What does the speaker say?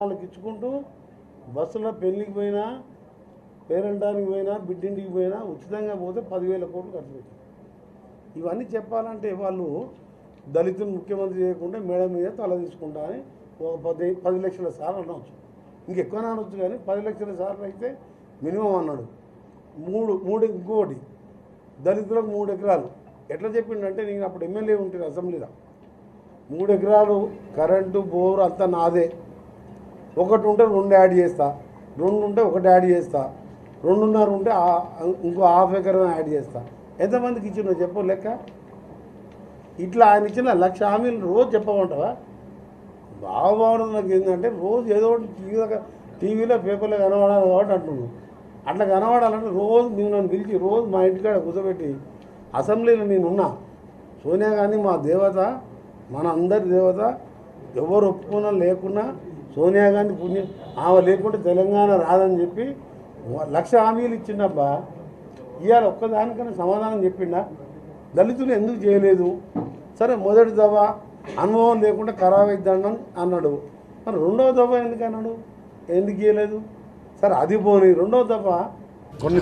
వాళ్ళకి ఇచ్చుకుంటూ బస్సులో పెళ్ళికి పోయినా పేరెంటానికి పోయినా బిడ్డింటికి పోయినా ఉచితంగా పోతే 10,000 కోట్లు ఖర్చు పెట్టారు. ఇవన్నీ చెప్పాలంటే వాళ్ళు దళితులు ముఖ్యమంత్రి చేయకుండా మేడ మీద తల తీసుకుంటా అని ఒక 10 లక్షల సార్లు అనవచ్చు. ఇంకెక్కువ అనవచ్చు, కానీ 10 లక్షల సార్లు అయితే మినిమం అన్నాడు. ఇంకోటి దళితులకు 3 ఎకరాలు ఎట్లా చెప్పిండంటే, నేను అప్పుడు ఎమ్మెల్యే ఉంటుంది అసెంబ్లీలో, 3 ఎకరాలు కరెంటు బోరు అంతా నాదే, ఒకటి ఉంటే 2 యాడ్ చేస్తా, 2 ఉంటే 1 యాడ్ చేస్తా, 2.5 ఉంటే ఇంకో ½ ఎకరం యాడ్ చేస్తా. ఎంతమందికి ఇచ్చిన చెప్పు లెక్క. ఇట్లా ఆయన ఇచ్చిన 1,00,000 హామీలు రోజు చెప్పమంటావా? బాగుబాగుంది. నాకు ఏంటంటే రోజు ఏదో ఒకటి టీవీలో పేపర్లో కనబడాలి కాబట్టి అంటున్నాను. అట్లా కనబడాలంటే రోజు మేము నన్ను పిలిచి రోజు మా ఇంటికాడ కూర్చోబెట్టి అసెంబ్లీలో నేనున్నా. సోనియా గాంధీ మా దేవత, మన అందరి దేవత, ఎవరు ఒప్పుకున్నా లేకున్నా సోనియా గాంధీ పుణ్యం, ఆమె లేకుంటే తెలంగాణ రాదని చెప్పి 1,00,000 హామీలు ఇచ్చిండబ్బా. ఇవాళ ఒక్కదానికన్నా సమాధానం చెప్పిండా? దళితులు ఎందుకు చేయలేదు? సరే, మొదటి దఫ అనుభవం లేకుండా ఖరాబ్ అవుతుందని అన్నాడు. మరి రెండవ దఫ ఎందుకు అన్నాడు? ఎందుకు చేయలేదు? సరే, అది పోనీ. రెండవ దఫ కొన్ని